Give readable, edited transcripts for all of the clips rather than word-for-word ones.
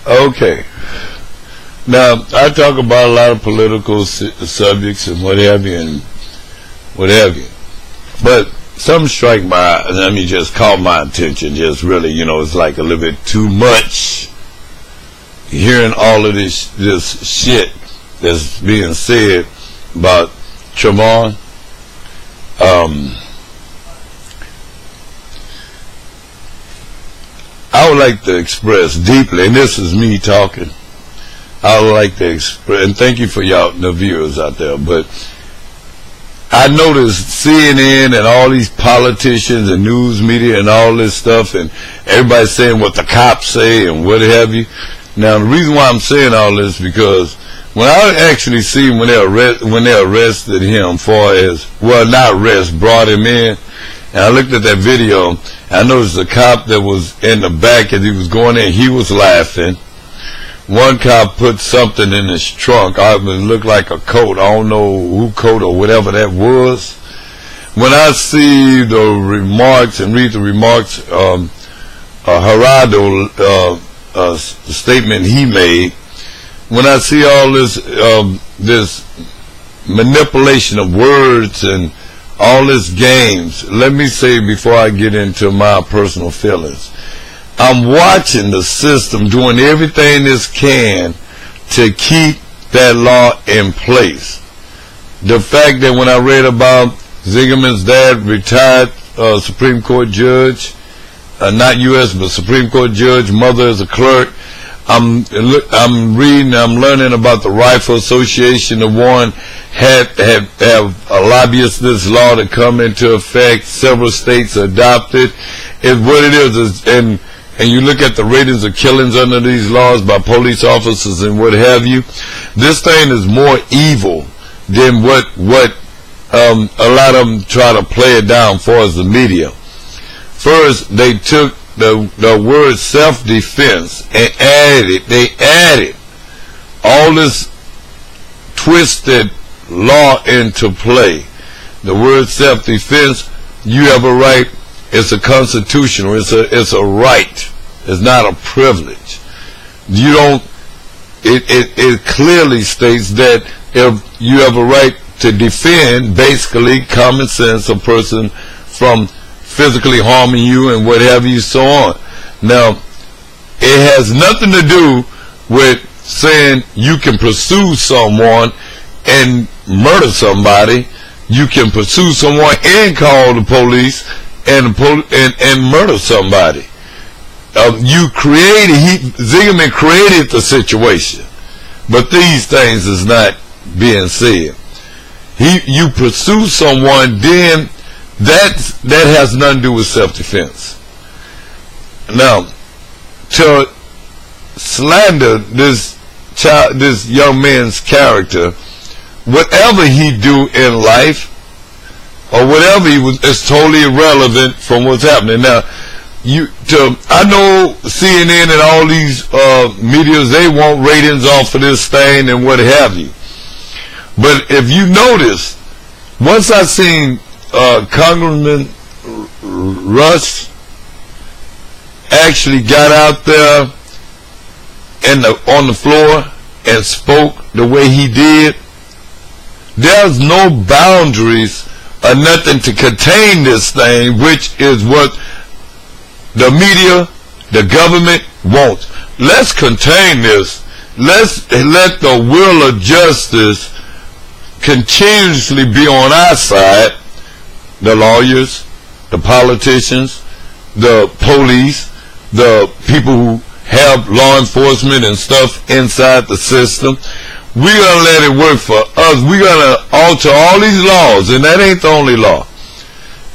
Okay. Now, I talk about a lot of political subjects and what have you, But some strike my, I mean, just caught my attention. Just really, it's like a little bit too much. Hearing all of this shit that's being said about Trayvon. I would like to express deeply, and this is me talking. I would like to express, and thank you for y'all, the viewers out there, but I noticed CNN and all these politicians and news media and all this stuff, and everybody saying what the cops say and what have you. Now, the reason why I'm saying all this because when I actually see when they arrested him, brought him in, and I looked at that video, I noticed the cop that was in the back as he was going in, he was laughing. One cop put something in his trunk. It looked like a coat. I don't know who coat or whatever that was. When I see the remarks and read the remarks, Gerardo, the statement he made, when I see all this manipulation of words and all this games, let me say before I get into my personal feelings, I'm watching the system doing everything it can to keep that law in place. The fact that when I read about Zingerman's dad, retired Supreme Court judge, not U.S. but Supreme Court judge, mother is a clerk. I'm reading, I'm learning about the Rifle Association. The one have a lobbyist this law to come into effect. Several states adopted. It's what it is, and you look at the ratings of killings under these laws by police officers and what have you. This thing is more evil than what a lot of them try to play it down for as the media. First, they took the word self-defense and they added all this twisted law into play. The word self-defense, you have a right, it's a constitutional, it's a right, it's not a privilege. You don't, it clearly states that if you have a right to defend, basically common sense, a person from physically harming you and what have you, so on. Now, it has nothing to do with saying you can pursue someone and murder somebody. You can pursue someone and call the police and murder somebody. Zingerman created the situation, but these things is not being said. You pursue someone, then that has nothing to do with self-defense. Now, to slander this young man's character, whatever he do in life or whatever he was, is totally irrelevant from what's happening. Now, I know CNN and all these medias, they want ratings off of this thing and what have you. But if you notice, once I seen Congressman Russ actually got out there on the floor and spoke the way he did, there's no boundaries or nothing to contain this thing, which is what the media, the government wants. Let's contain this. Let's let the will of justice continuously be on our side. The lawyers, the politicians, the police, the people who have law enforcement and stuff inside the system. We're going to let it work for us. We're going to alter all these laws, and that ain't the only law.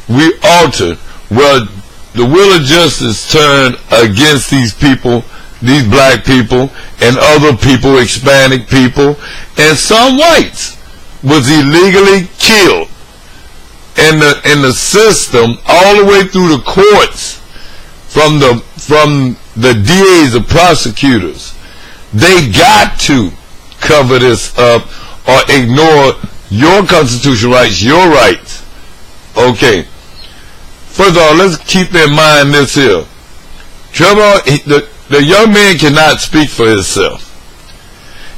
We alter. Well, the will of justice turned against these people, these black people, and other people, Hispanic people, and some whites was illegally killed. In the system, all the way through the courts, from the DAs, the prosecutors, they got to cover this up or ignore your constitutional rights, your rights. Okay. First of all, let's keep in mind this here. Trayvon, the young man cannot speak for himself.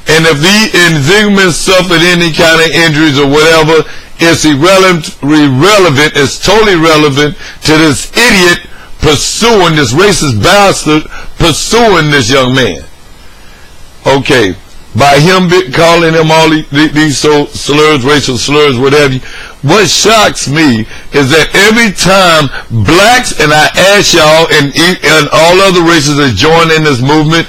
And if Zingerman suffered any kind of injuries or whatever, it's irrelevant, it's totally irrelevant to this idiot pursuing, this racist bastard pursuing this young man. Okay, by him calling him all these slurs, racial slurs, whatever. What shocks me is that every time blacks, and I ask y'all, and all other races that join in this movement,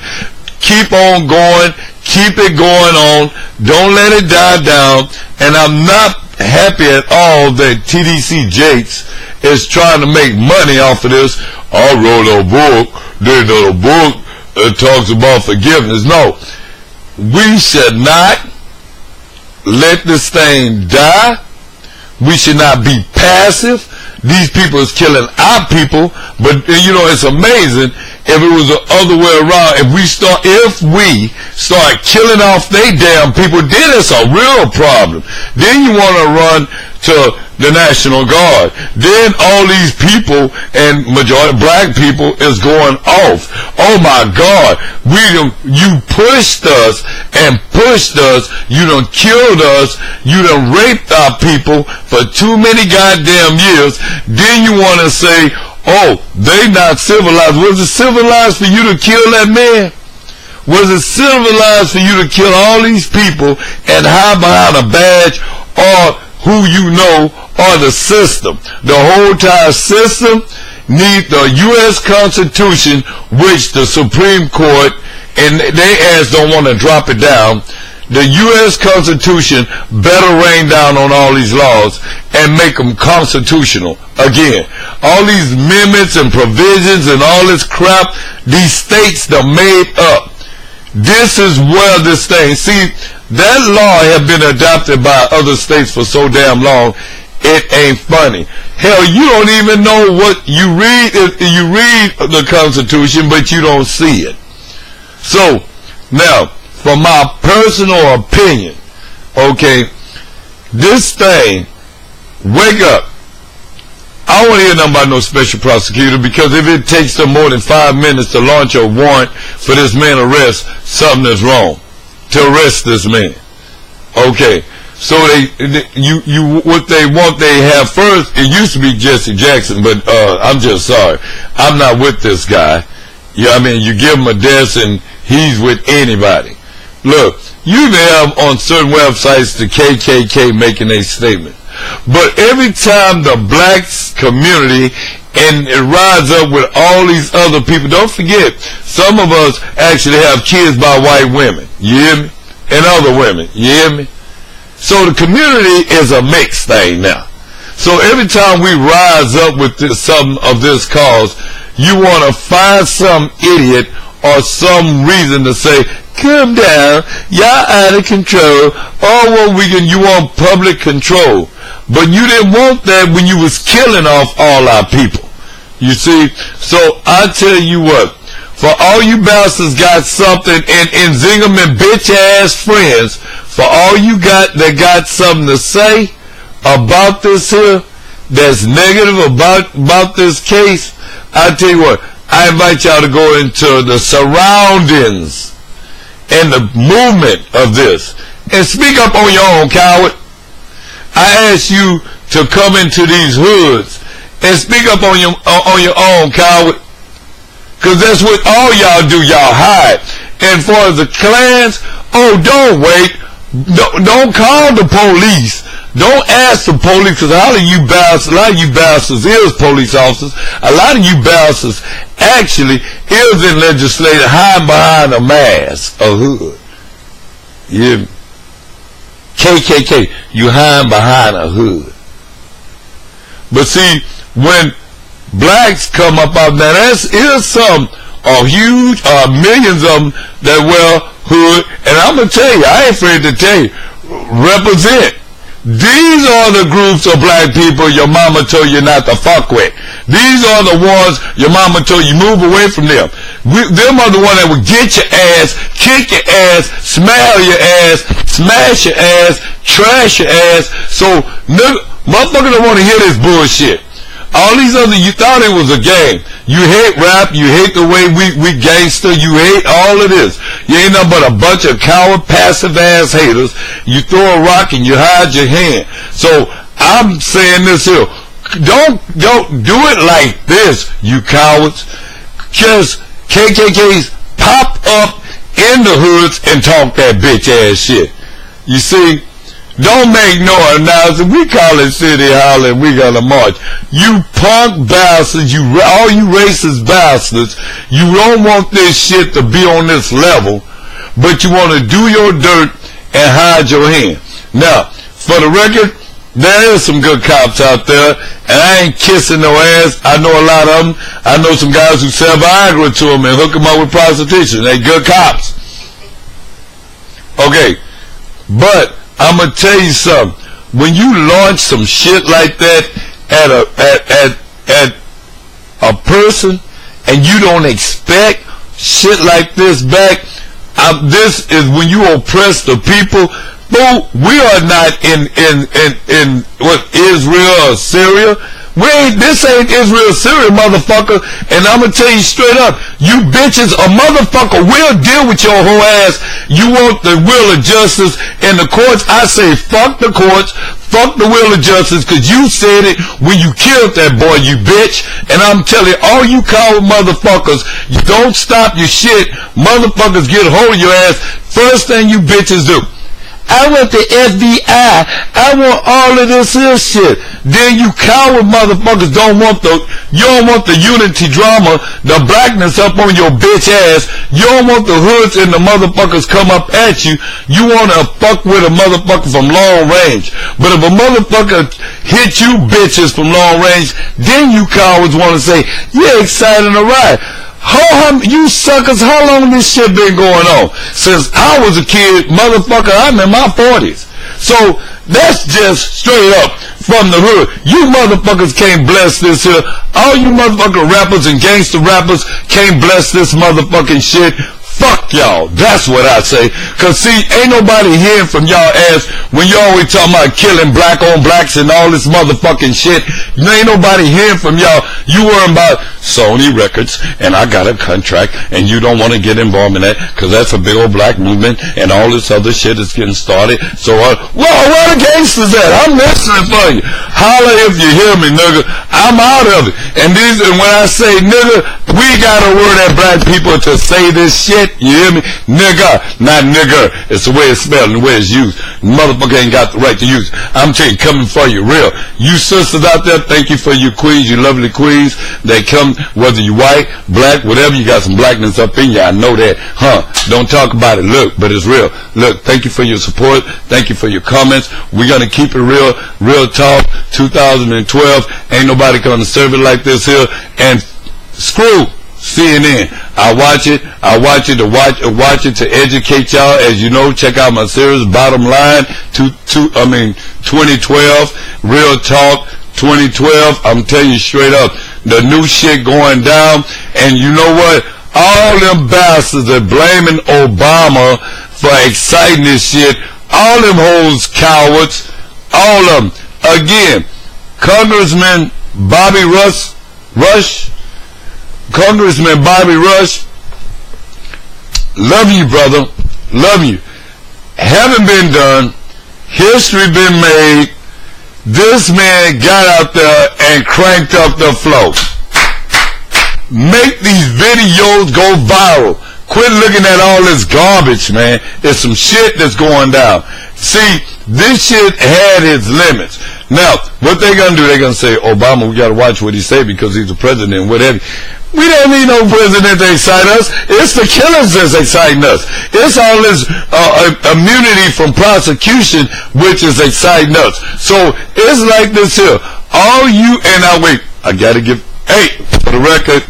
keep on going, keep it going on, don't let it die down. And I'm not happy at all that TDC Jakes is trying to make money off of this. I wrote a book, there's a book that talks about forgiveness. No, we should not let this thing die. We should not be passive. These people is killing our people, but you know, it's amazing if it was the other way around. If we start killing off they damn people, then it's a real problem. Then you want to run to the National Guard. Then all these people, and majority black people, is going off. Oh my God, you pushed us and pushed us. You done killed us. You done raped our people for too many goddamn years. Then you want to say, oh, they not civilized. Was it civilized for you to kill that man? Was it civilized for you to kill all these people and hide behind a badge or who you know or the system? The whole entire system needs the U.S. Constitution, which the Supreme Court and they ass don't want to drop it down. The U.S. Constitution better rain down on all these laws and make them constitutional. Again, all these amendments and provisions and all this crap, these states are made up. This is where this thing, see, that law had been adopted by other states for so damn long, it ain't funny. Hell, you don't even know what you read. You read the Constitution, but you don't see it. So, now, from my personal opinion, okay, this thing, wake up. I don't want to hear nothing about no special prosecutor, because if it takes them more than 5 minutes to launch a warrant for this man arrest, something is wrong. To arrest this man. Okay. So what they want, they have first, it used to be Jesse Jackson, but I'm just sorry. I'm not with this guy. Yeah, I mean, you give him a desk and he's with anybody. Look, you may have on certain websites the KKK making a statement. But every time the black community, and it rides up with all these other people, don't forget, some of us actually have kids by white women, you hear me? And other women, you hear me? So the community is a mixed thing now. So every time we rise up with some of this cause, you want to find some idiot or some reason to say, calm down, y'all out of control, you want public control. But you didn't want that when you was killing off all our people. You see? So I tell you what, for all you bastards got something, and Zingerman bitch ass friends, for all you that got something to say about this here, that's negative about this case, I tell you what, I invite y'all to go into the surroundings and the movement of this, and speak up on your own, coward. I ask you to come into these hoods and speak up on your own, coward. Because that's what all y'all do, y'all hide. And for the clans, oh, don't wait. Don't call the police. Don't ask the police, because a lot of you bastards is police officers. A lot of you bastards actually is in legislature hiding behind a mask, a hood. You hear me? KKK, you hide behind a hood. But see, when blacks come up out there, here's some huge, millions of them that wear hood, and I'm going to tell you, I ain't afraid to tell you, represent. These are the groups of black people your mama told you not to fuck with. These are the ones your mama told you move away from them. Them are the ones that will get your ass, kick your ass, smell your ass, smash your ass, trash your ass. So, motherfuckers don't want to hear this bullshit. All these other, you thought it was a game. You hate rap, you hate the way we gangster, you hate all of this. You ain't nothing but a bunch of coward, passive ass haters. You throw a rock and you hide your hand. So I'm saying this here. Don't do it like this, you cowards. Just KKKs pop up in the hoods and talk that bitch ass shit. You see? Don't make no announcement. We call it City Hall and we gonna march. You punk bastards, all you racist bastards, you don't want this shit to be on this level, but you want to do your dirt and hide your hand. Now, for the record, there is some good cops out there, and I ain't kissing no ass. I know a lot of them. I know some guys who sell Viagra to them and hook them up with prostitution. They good cops. Okay, but I'm gonna tell you something. When you launch some shit like that at a person, and you don't expect shit like this back, this is when you oppress the people. Boo, we are not in what, Israel or Syria. This ain't Israel, Syria, motherfucker. And I'm gonna tell you straight up, you bitches, a motherfucker will deal with your whole ass. You want the will of justice in the courts. I say fuck the courts, fuck the will of justice, cause you said it when you killed that boy, you bitch. And I'm telling you, all you coward motherfuckers, you don't stop your shit, motherfuckers get a hold of your ass. First thing you bitches do, I want the FBI. I want all of this here shit. Then you coward motherfuckers you don't want the unity drama, the blackness up on your bitch ass. You don't want the hoods and the motherfuckers come up at you. You want to fuck with a motherfucker from long range. But if a motherfucker hit you bitches from long range, then you cowards want to say, you're excited to ride. You suckers, how long this shit been going on? Since I was a kid, motherfucker, I'm in my 40s. So, that's just straight up from the hood. You motherfuckers can't bless this here. All you motherfucking rappers and gangster rappers can't bless this motherfucking shit. Fuck y'all. That's what I say. Cause see, ain't nobody hearing from y'all ass when you always talking about killing black on blacks and all this motherfucking shit. Ain't nobody hearing from y'all. You worrying about Sony Records and I got a contract and you don't want to get involved in that cause that's a big old black movement and all this other shit is getting started. So, where the gangsters at? I'm listening for you. Holler if you hear me, nigga. I'm out of it. And when I say nigga, we gotta word at black people to say this shit. You hear me? Nigga, not nigger. It's the way it's spelled and the way it's used. Motherfucker ain't got the right to use it. I'm telling you, coming for you, real. You sisters out there, thank you for your queens, you lovely queens. They come, whether you white, black, whatever, you got some blackness up in you. I know that. Don't talk about it. Look, but it's real. Look, thank you for your support. Thank you for your comments. We're gonna keep it real, real talk. 2012, ain't nobody gonna serve it like this here. And screw CNN. I watch it to educate y'all. As you know, check out my series, Bottom Line, 2012, Real Talk, 2012. I'm telling you straight up, the new shit going down. And you know what? All them bastards that blaming Obama for exciting this shit, all them hoes cowards, all of them. Again, Congressman Bobby Rush, Congressman Bobby Rush, love you, brother. Love you. Haven't been done. History been made. This man got out there and cranked up the flow. Make these videos go viral. Quit looking at all this garbage, man. There's some shit that's going down. See, this shit had its limits. Now, what they gonna do? They gonna say, Obama, we gotta watch what he say because he's the president, whatever. We don't need no president to excite us. It's the killers that's exciting us. It's all this immunity from prosecution which is exciting us. So it's like this here. All you I gotta give. Hey, for the record,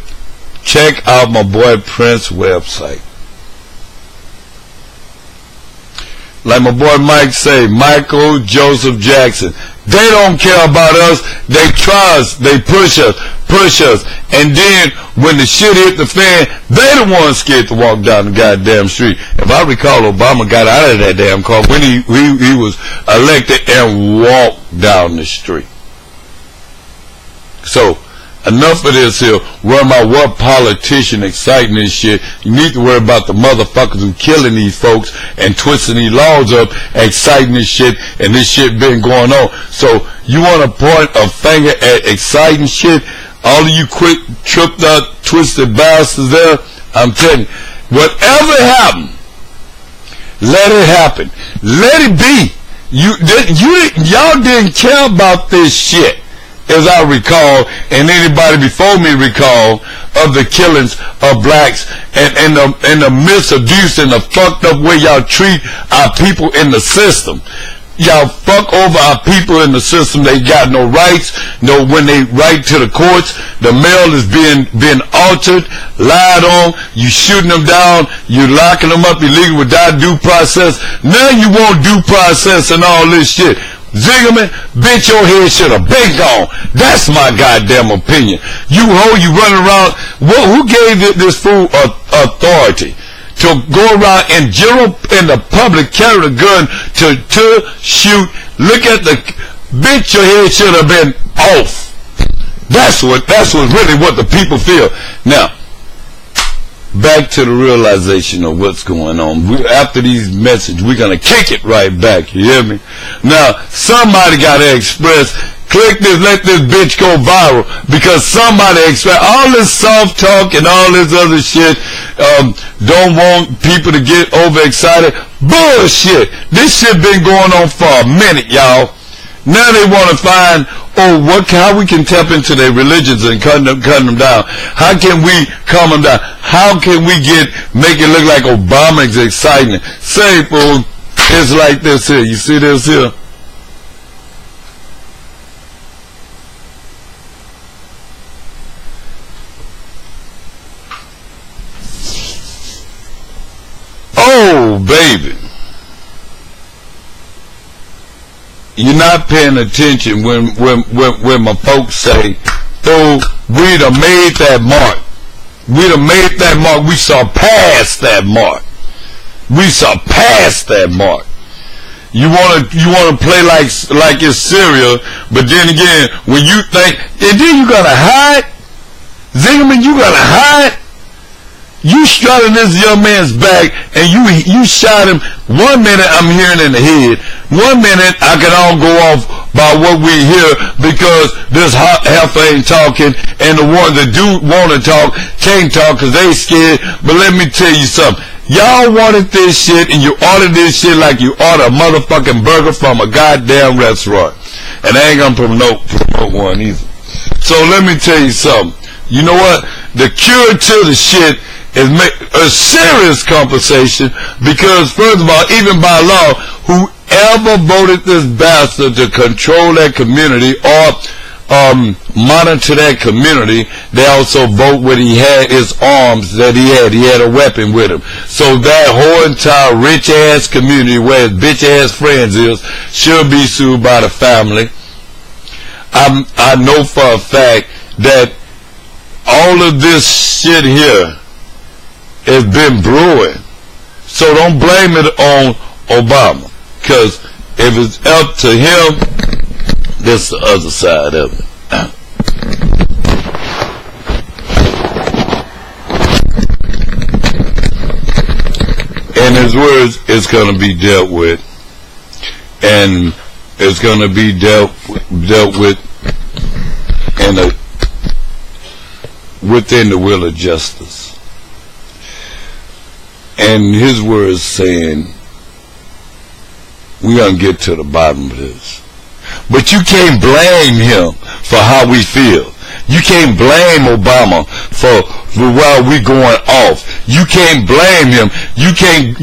check out my boy Prince's website. Like my boy Mike say, Michael Joseph Jackson. They don't care about us. They try us. They push us. And then when the shit hit the fan, they the ones scared to walk down the goddamn street. If I recall, Obama got out of that damn car when he was elected and walked down the street. So, enough of this here. Worry about what politician exciting this shit. You need to worry about the motherfuckers who killing these folks and twisting these laws up, exciting this shit, and this shit been going on. So, you want to point a finger at exciting shit? All of you quick, tripped up, twisted bastards there, I'm telling you, whatever happened, let it happen. Let it be. Y'all didn't care about this shit, as I recall, and anybody before me recall, of the killings of blacks and the misabuse and the fucked up way y'all treat our people in the system. Y'all fuck over our people in the system. They got no rights. No, when they write to the courts, the mail is being altered, lied on. You shooting them down. You locking them up illegal without due process. Now you want due process and all this shit. Zingerman, bitch, your head should have been gone. That's my goddamn opinion. You hoe, you running around. Who gave this fool authority to go around in the public, carry a gun to shoot? Look at the bitch, your head should have been off. That's really what the people feel. Now, back to the realization of what's going on. After these messages, we're going to kick it right back. You hear me? Now, somebody got to express, click this, let this bitch go viral, because somebody express, all this soft talk and all this other shit, don't want people to get overexcited. Bullshit. This shit been going on for a minute, y'all. Now they want to find, how we can tap into their religions and cut them down. How can we calm them down? How can we make it look like Obama is exciting? Say, fool, it's like this here. You see this here? Oh, baby. You're not paying attention when my folks say, we done made that mark. We done made that mark. We surpassed that mark. We surpassed that mark. You wanna play like it's cereal, but then again, when you think, and then you gotta hide. Zingerman, you gotta hide. You strutting this young man's back, and you shot him. 1 minute I'm hearing in the head. 1 minute I can all go off by what we hear because this heifer ain't talking, and the ones that do want to talk can't talk because they scared. But let me tell you something. Y'all wanted this shit, and you ordered this shit like you order a motherfucking burger from a goddamn restaurant. And I ain't gonna promote one either. So let me tell you something. You know what? The cure to the shit is make a serious conversation, because first of all, even by law, whoever voted this bastard to control that community or monitor that community, they also vote when he had his arms that he had a weapon with him. So that whole entire rich ass community where his bitch ass friends is should be sued by the family. I know for a fact that all of this shit here has been brewing. So don't blame it on Obama, because if it's up to him, that's the other side of it. In his words, it's going to be dealt with, and it's going to be dealt with within the will of justice. And his words saying, we're going to get to the bottom of this. But you can't blame him for how we feel. You can't blame Obama for while we going off. You can't blame him. You can't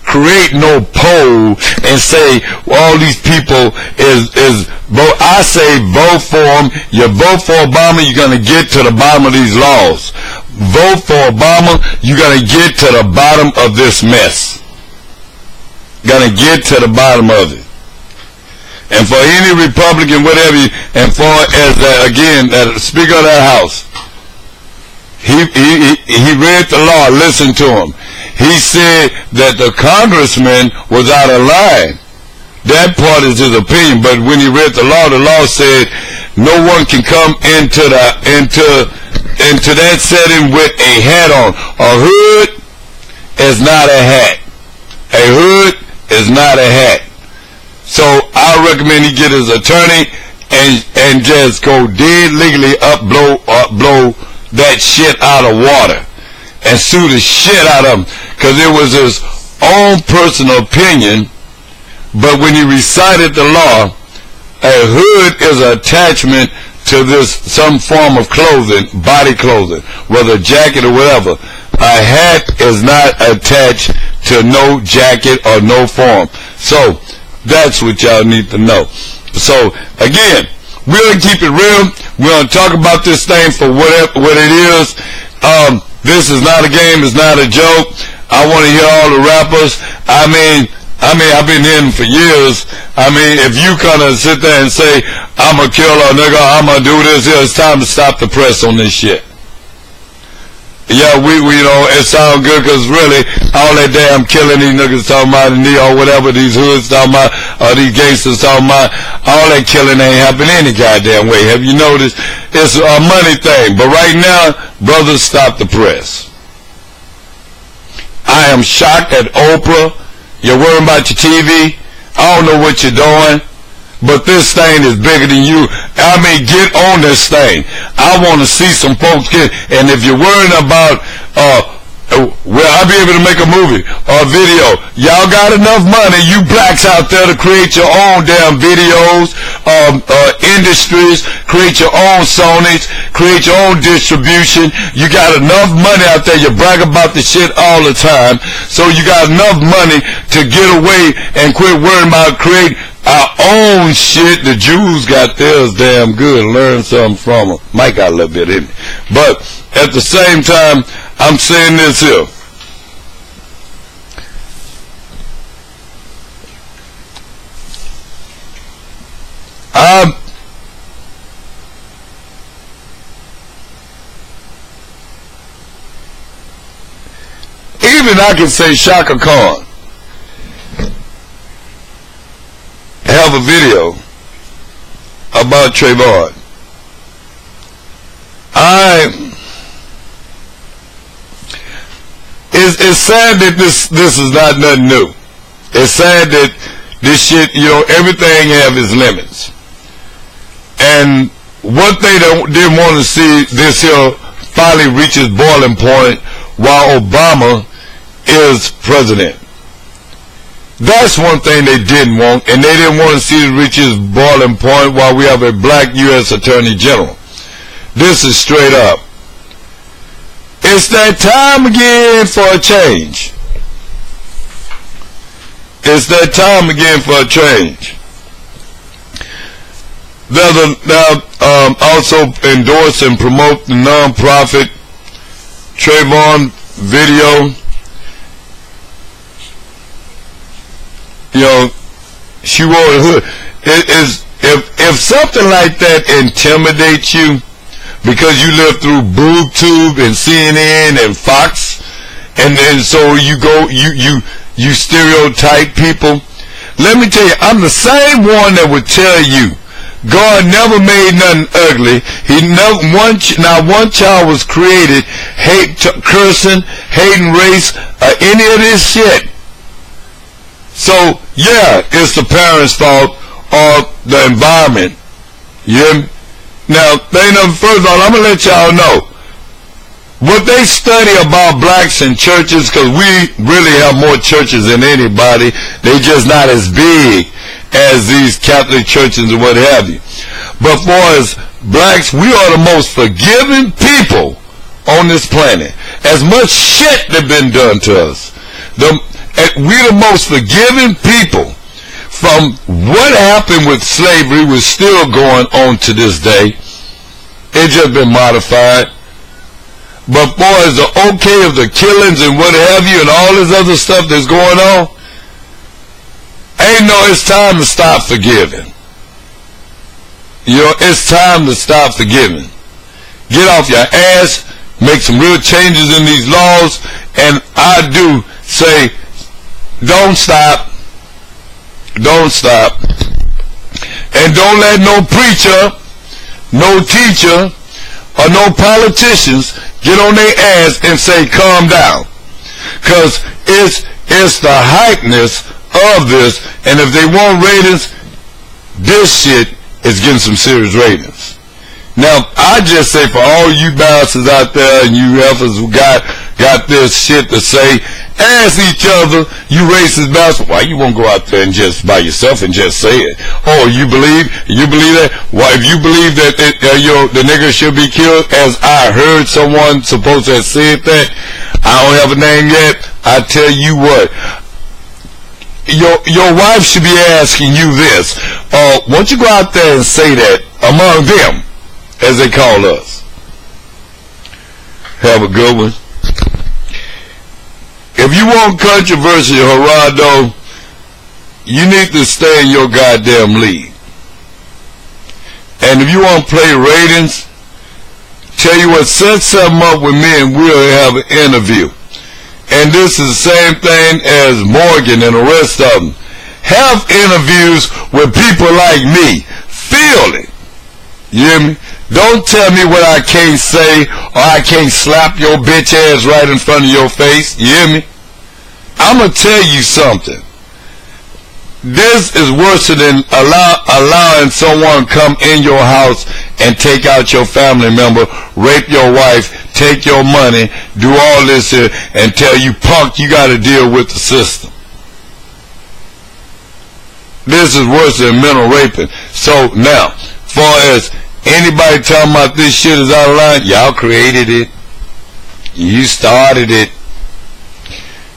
create no poll and say all these people is vote. I say vote for him. You vote for Obama, you're gonna get to the bottom of these laws. Vote for Obama, you're gonna get to the bottom of this mess. Gonna get to the bottom of it. And for any Republican, whatever, and for as that Speaker of that House, he read the law. Listen to him. He said that the congressman was out of line. That part is his opinion. But when he read the law said No one can come into that setting with a hat on. A hood is not a hat. A hood is not a hat. So I recommend he get his attorney and just go dead legally blow that shit out of water and sue the shit out of him, because it was his own personal opinion. But when he recited the law, a hood is an attachment to this some form of clothing, body clothing, whether a jacket or whatever. A hat is not attached to no jacket or no form. So that's what y'all need to know. So again, we're gonna keep it real. We're gonna talk about this thing for what it is. This is not a game. It's not a joke. I want to hear all the rappers. I mean, I've been hearing for years. I mean, if you kind of sit there and say, I'm a killer, nigga, I'm going to do this, it's time to stop the press on this shit. Yeah, we you know, it sounds good, because really, all that damn killing these niggas talking about, or whatever these hoods talking about, or these gangsters talking about, all that killing ain't happening any goddamn way. Have you noticed? It's a money thing. But right now, brothers, stop the press. I am shocked at Oprah. You're worrying about your TV. I don't know what you're doing, but this thing is bigger than you. I mean, get on this thing. I want to see some folks get, and if you're worrying about, well, I'll be able to make a movie or a video. Y'all got enough money, you blacks out there, to create your own damn videos, industries, create your own Sonys, create your own distribution. You got enough money out there. You brag about the shit all the time. So you got enough money to get away and quit worrying about create our own shit. The Jews got theirs damn good. Learn something from them. Mike got a little bit in it. But at the same time, I'm saying this here. Even I can say Shaka Khan have a video about Trayvon. It's sad that this is not nothing new. It's sad that this shit, you know, everything have its limits. And what they didn't want to see this here finally reaches boiling point while Obama is president. That's one thing they didn't want, and they didn't want to see it reach its boiling point while we have a black U.S. Attorney General. This is straight up. It's that time again for a change. It's that time again for a change. Also endorse and promote the non-profit Trayvon video. You know, she wore a hood. If something like that intimidates you because you live through BoobTube and CNN and Fox, and so you stereotype people. Let me tell you, I'm the same one that would tell you God never made nothing ugly. Not one child was created cursing, hating race, any of this shit. So yeah, it's the parents' fault or the environment. You hear me? Now, first of all, I'm gonna let y'all know what they study about blacks in churches, because we really have more churches than anybody. They just not as big as these Catholic churches and what have you. But for us blacks, we are the most forgiving people on this planet. As much shit that been done to us, we're the most forgiving people. From what happened with slavery was still going on to this day. It just been modified. But boys, the okay of the killings and what have you and all this other stuff that's going on, it's time to stop forgiving. You know, it's time to stop forgiving. Get off your ass, make some real changes in these laws, and I do say, don't stop. Don't stop. And don't let no preacher no teacher, or no politicians get on their ass and say, calm down. Because it's the hypeness of this, and if they want ratings, this shit is getting some serious ratings. Now, I just say for all you bastards out there and you heifers who got this shit to say, ask each other, you racist bastards, why you won't go out there and just by yourself and just say it? Oh, you believe that? Why, if you believe that the nigger should be killed, as I heard someone supposed to have said that, I don't have a name yet, I tell you what, your wife should be asking you this, won't you go out there and say that among them, as they call us. Have a good one. If you want controversy, Gerardo, you need to stay in your goddamn league. And if you want to play ratings, tell you what, set something up with me and we'll have an interview. And this is the same thing as Morgan and the rest of them. Have interviews with people like me. Feel it. You hear me? Don't tell me what I can't say or I can't slap your bitch ass right in front of your face. You hear me? I'm going to tell you something. This is worse than allowing someone come in your house and take out your family member, rape your wife, take your money, do all this here, and tell you, punk, you got to deal with the system. This is worse than mental raping. So now, far as anybody talking about this shit is out of line, y'all created it. You started it.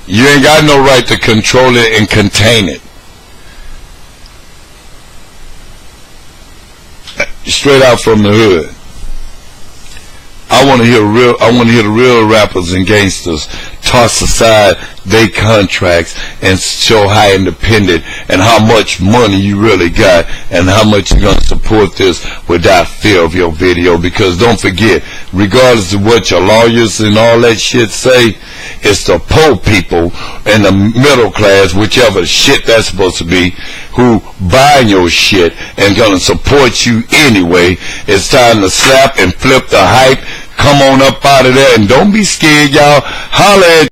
You ain't got no right to control it and contain it. Straight out from the hood. I want to hear the real rappers and gangsters toss aside their contracts and show how independent and how much money you really got and how much you're going to support this without fear of your video. Because don't forget, regardless of what your lawyers and all that shit say, it's the poor people and the middle class, whichever shit that's supposed to be, who buying your shit and going to support you anyway. It's time to slap and flip the hype. Come on up out of there and don't be scared, y'all. Holla at